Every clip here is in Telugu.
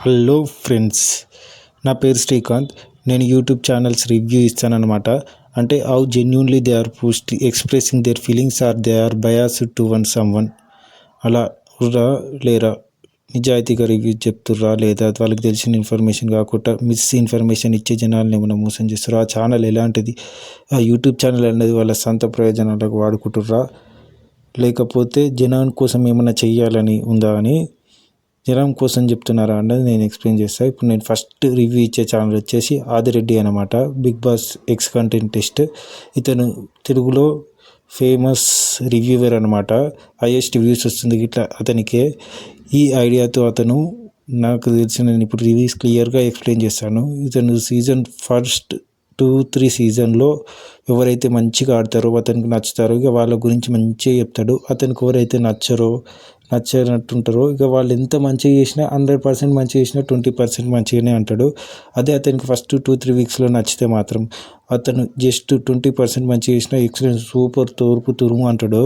హలో ఫ్రెండ్స్, నా పేరు శ్రీకాంత్. నేను యూట్యూబ్ ఛానల్స్ రివ్యూ ఇస్తానన్నమాట. అంటే how genuinely they are expressing their feelings or they are biased to someone. అలా ఉర్రా లేరా, నిజాయితీగా రివ్యూ చెప్తుర్రా లేదా, వాళ్ళకి తెలిసిన ఇన్ఫర్మేషన్ కాకుండా మిస్ ఇన్ఫర్మేషన్ ఇచ్చే జనాలను ఏమైనా మోసం చేస్తారా, ఆ ఛానల్ ఎలాంటిది, ఆ యూట్యూబ్ ఛానల్ అనేది వాళ్ళ సొంత ప్రయోజనాలకు వాడుకుంటుర్రా, లేకపోతే జనం కోసం ఏమైనా చెయ్యాలని ఉందా అని జనం కోసం చెప్తున్నారా అన్నది నేను ఎక్స్ప్లెయిన్ చేస్తాను. ఇప్పుడు నేను ఫస్ట్ రివ్యూ ఇచ్చే ఛానల్ వచ్చేసి ఆదిరెడ్డి అనమాట. Bigg Boss ex contestant. ఇతను తెలుగులో ఫేమస్ రివ్యూవర్ అనమాట. హైయెస్ట్ వ్యూస్ వస్తుంది ఇట్లా అతనికే. ఈ ఐడియాతో అతను నాకు తెలిసిన నేను ఇప్పుడు రివ్యూస్ క్లియర్గా ఎక్స్ప్లెయిన్ చేస్తాను. ఇతను సీజన్ ఫస్ట్ 2-3 సీజన్లో ఎవరైతే మంచిగా ఆడతారో, అతనికి నచ్చుతారో ఇక వాళ్ళ గురించి మంచిగా చెప్తాడు. అతనికి ఎవరైతే నచ్చనట్టుంటారో ఇక వాళ్ళు ఎంత మంచిగా చేసినా 100% మంచిగా చేసినా 20% మంచిగానే అంటాడు. అదే అతనికి ఫస్ట్ 2-3 వీక్స్లో నచ్చితే మాత్రం అతను జస్ట్ 20% మంచిగా చేసినా ఎక్సలెంట్, సూపర్, తోర్పు తురుము అంటాడు.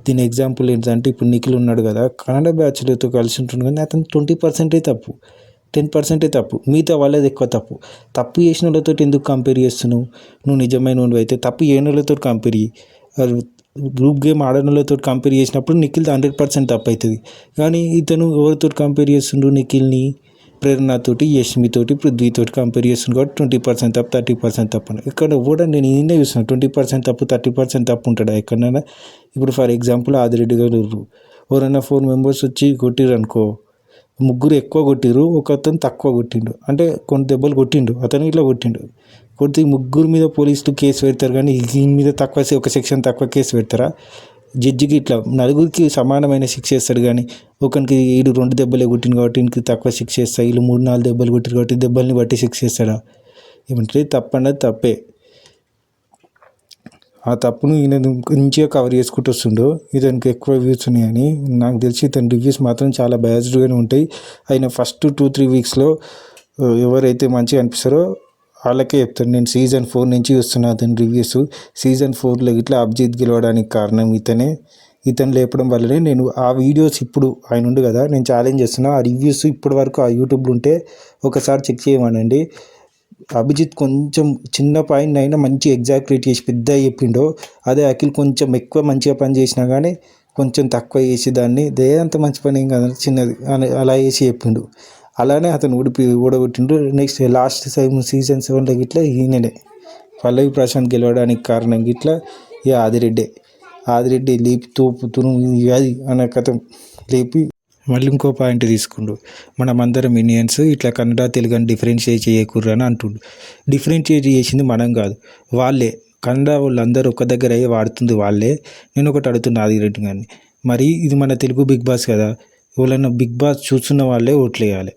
దీని ఎగ్జాంపుల్ ఏంటంటే ఇప్పుడు నిఖిల్ ఉన్నాడు కదా, కన్నడ బ్యాచ్లతో కలిసి ఉంటుండు కానీ అతను 20% తప్పు, 10% తప్పు, మిగతా వాళ్ళది ఎక్కువ తప్పు. తప్పు చేసిన వాళ్ళతో ఎందుకు కంపేర్ చేస్తున్నావు? నువ్వు నిజమైన నువ్వు అయితే తప్పు చేయని వాళ్ళతో కంపేర్ చేయి. గ్రూప్ గేమ్ ఆడని వాళ్ళతో కంపేర్ చేసినప్పుడు నిఖిల్ 100% తప్పు అవుతుంది. కానీ ఇతను ఎవరితో కంపేర్ చేస్తుండ్రు? నిఖిల్ని ప్రేరణతోటి, యష్మితోటి, పృథ్వీతోటి కంపేర్ చేస్తుంది కాబట్టి 20% తప్పు, 30% తప్పు అని. ఇక్కడ కూడా నేను ఈయనే చూస్తున్నాను. 20% తప్పు, 30% తప్పు ఉంటాడా ఎక్కడైనా? ఇప్పుడు ఫర్ ఎగ్జాంపుల్ ఆదిరెడ్డి గారు ఎవరైనా 4 మెంబర్స్ వచ్చి కొట్టిరు అనుకో, ముగ్గురు ఎక్కువ కొట్టిరు, ఒక అతను తక్కువ కొట్టిండు, అంటే కొన్ని దెబ్బలు కొట్టిండు, అతను ఇట్లా కొట్టిండు. కొడితే ముగ్గురు మీద పోలీసులు కేసు పెడతారు కానీ దీని మీద తక్కువ, ఒక సెక్షన్ తక్కువ కేసు పెడతారా? జడ్జికి ఇట్లా నలుగురికి సమానమైన శిక్ష చేస్తాడు కానీ ఒకరికి వీడు 2 దెబ్బలే కొట్టిండు కాబట్టి ఇంటికి తక్కువ శిక్ష చేస్తాడు, వీళ్ళు 3-4 దెబ్బలు కొట్టిరు కాబట్టి దెబ్బల్ని బట్టి శిక్ష చేస్తాడా? ఏమంటే తప్పు అన్నది తప్పే. ఆ తప్పును ఈయన మంచిగా కవర్ చేసుకుంటూ వస్తుండో ఇతనికి ఎక్కువ వ్యూస్ ఉన్నాయని నాకు తెలిసి ఇతని రివ్యూస్ మాత్రం చాలా బయాస్డ్గానే ఉంటాయి. ఆయన ఫస్ట్ 2-3 వీక్స్లో ఎవరైతే మంచిగా అనిపిస్తారో వాళ్ళకే చెప్తాను. నేను సీజన్ 4 నుంచి చూస్తున్నా అతని రివ్యూస్. సీజన్ 4లో ఇట్లా అభిజిత్ గెలవడానికి కారణం ఇతను లేపడం వల్లనే. నేను ఆ వీడియోస్ ఇప్పుడు ఆయన ఉండు కదా, నేను ఛాలెంజ్ చేస్తున్నా, ఆ రివ్యూస్ ఇప్పటి వరకు ఆ యూట్యూబ్లో ఉంటే ఒకసారి చెక్ చేయమనండి. అభిజిత్ కొంచెం చిన్న పాయింట్ అయినా మంచి ఎగ్జాక్రేట్ చేసి పెద్ద చెప్పిండో, అదే అఖిల్ కొంచెం ఎక్కువ మంచిగా పని చేసినా కానీ కొంచెం తక్కువ చేసి దాన్ని అంత మంచి పని ఏం కాదు చిన్నది అలా చేసి చెప్పిండు. అలానే అతను ఓడగొట్టిండు. నెక్స్ట్ లాస్ట్ సీజన్ 7లో గిట్లా ఈయననే పల్లవి ప్రశాంత్ గెలవడానికి కారణం గిట్లా ఇక ఆదిరెడ్డి లేపి తోపు తురుము అది అనే కథ లేపి మళ్ళీ ఇంకో పాయింట్ తీసుకుండు. మనమందరం ఇండియన్స్, ఇట్లా కన్నడ తెలుగు అని డిఫరెన్షియేట్ చేయకూడదు అని అంటుండు. డిఫరెన్షియేట్ చేసింది మనం కాదు, వాళ్ళే. కన్నడ వాళ్ళందరూ ఒక దగ్గర అయ్యి వాడుతుంది వాళ్ళే. నేను ఒకటి అడుగుతున్నా ఆదిరెడ్డి గారిని, మరి ఇది మన తెలుగు బిగ్ బాస్ కదా, ఎవరైనా బిగ్ బాస్ చూస్తున్న వాళ్ళే ఓట్లు వేయాలి.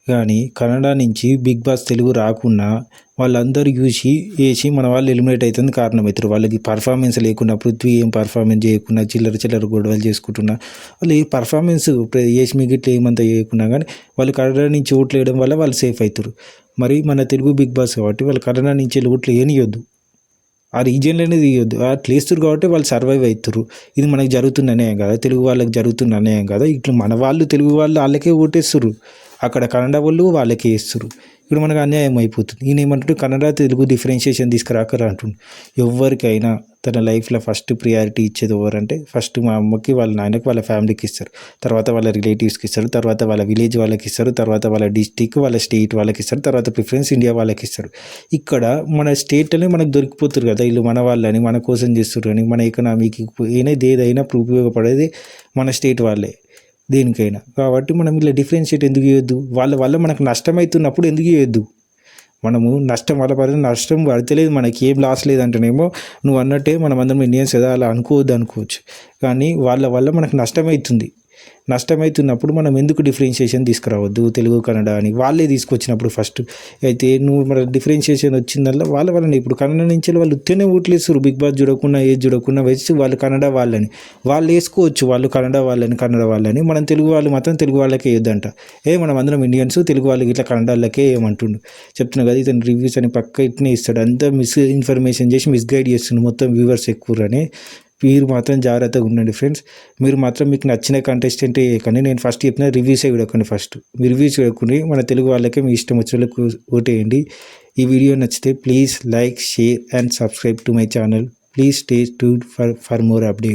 కానీ కన్నడ నుంచి బిగ్ బాస్ తెలుగు రాకున్నా వాళ్ళందరూ వేసి మన వాళ్ళు ఎలిమినేట్ అవుతుంది కారణం అవుతారు. వాళ్ళకి పర్ఫార్మెన్స్ లేకుండా, పృథ్వీ ఏం పర్ఫార్మెన్స్ చేయకుండా, చిల్లర గొడవలు చేసుకుంటున్నా, వాళ్ళు ఏ పర్ఫార్మెన్స్ యష్మి గిట్ల ఏమంతా చేయకున్నా కానీ వాళ్ళు కన్నడ నుంచి ఓట్లు వేయడం వల్ల వాళ్ళు సేఫ్ అవుతారు. మరి మన తెలుగు బిగ్ బాస్ కాబట్టి వాళ్ళు కన్నడ నుంచి ఓట్లు వేయనియొద్దు, ఆ రీజియన్లోనే తీయొద్దు. అట్లా వేస్తారు కాబట్టి వాళ్ళు సర్వైవ్ అవుతారు. ఇది మనకి జరుగుతున్న అన్యాయం కదా, తెలుగు వాళ్ళకి జరుగుతున్న అన్యాయం కదా. ఇట్లా మన వాళ్ళు తెలుగు వాళ్ళు వాళ్ళకే ఓటేస్తారు, అక్కడ కన్నడ వాళ్ళు వాళ్ళకే వేస్తారు. ఇప్పుడు మనకు అన్యాయం అయిపోతుంది. ఈయన ఏమంటాడు, కన్నడ తెలుగు డిఫరెన్షియేషన్ తీసుకురాకరా అంటుండు. ఎవరికైనా తన లైఫ్లో ఫస్ట్ ప్రియారిటీ ఇచ్చేది ఎవరంటే ఫస్ట్ మా అమ్మకి, వాళ్ళ నాయనకి, వాళ్ళ ఫ్యామిలీకి ఇస్తారు, తర్వాత వాళ్ళ రిలేటివ్స్కి ఇస్తారు, తర్వాత వాళ్ళ విలేజ్ వాళ్ళకి ఇస్తారు, తర్వాత వాళ్ళ డిస్టిక్, వాళ్ళ స్టేట్ వాళ్ళకి ఇస్తారు, తర్వాత ప్రిఫరెన్స్ ఇండియా వాళ్ళకి ఇస్తారు. ఇక్కడ మన స్టేట్లోనే మనకు దొరికిపోతారు కదా వీళ్ళు, మన వాళ్ళని మన కోసం చేస్తారు అని. మన ఎకనామీకి ఏదైనా ఉపయోగపడేది మన స్టేట్ వాళ్ళే దేనికైనా. కాబట్టి మనం ఇలా డిఫరెన్షియేట్ ఎందుకు చేయొద్దు? వాళ్ళ వల్ల మనకు నష్టం అవుతున్నప్పుడు ఎందుకు చేయొద్దు? మనము నష్టం నష్టం పడతలేదు, మనకి ఏం లాస్ లేదంటేనేమో నువ్వు అన్నట్టే మనం అందరం ఇండియన్స్ కదా అలా అనుకోవచ్చు. కానీ వాళ్ళ వల్ల మనకు నష్టమవుతున్నప్పుడు మనం ఎందుకు డిఫరెన్షియేషన్ తీసుకురావద్దు తెలుగు కన్నడ అని? వాళ్ళే తీసుకొచ్చినప్పుడు ఫస్ట్ అయితే నువ్వు మన డిఫరెన్షియేషన్ వచ్చిందల్లా వాళ్ళ వల్లనే. ఇప్పుడు కన్నడ నుంచి వాళ్ళు ఉత్తనే ఓట్లేస్తారు, బిగ్ బాస్ చూడకుండా ఏది చూడకుండా వచ్చి వాళ్ళు కన్నడ వాళ్ళని వాళ్ళు వేసుకోవచ్చు, వాళ్ళు కన్నడ వాళ్ళని. మనం తెలుగు వాళ్ళు మాత్రం తెలుగు వాళ్ళకే వేయొద్దంట. మనం అందరం ఇండియన్స్, తెలుగు వాళ్ళకి ఇట్లా కన్నడ వాళ్ళకే ఏమంటుండు చెప్తున్నా కదా. ఇతను రివ్యూస్ అని పక్క ఇట్నే ఇస్తాడు, అంతా ఇన్ఫర్మేషన్ చేసి మిస్గైడ్ చేస్తుండు మొత్తం వ్యూవర్స్ ఎక్కువ అని. మీరు మాత్రం జాగ్రత్తగా ఉండండి ఫ్రెండ్స్. మీరు మాత్రం మీకు నచ్చిన కంటెస్టెంటే వేయకండి. నేను ఫస్ట్ చెప్పిన రివ్యూసే చూడకండి. ఫస్ట్ మీ రివ్యూస్ చూడకండి, మన తెలుగు వాళ్ళకే మీ ఇష్టం వచ్చేలకు ఓటేయండి. ఈ వీడియో నచ్చితే please like, share and subscribe to my channel. Please stay tuned for more update.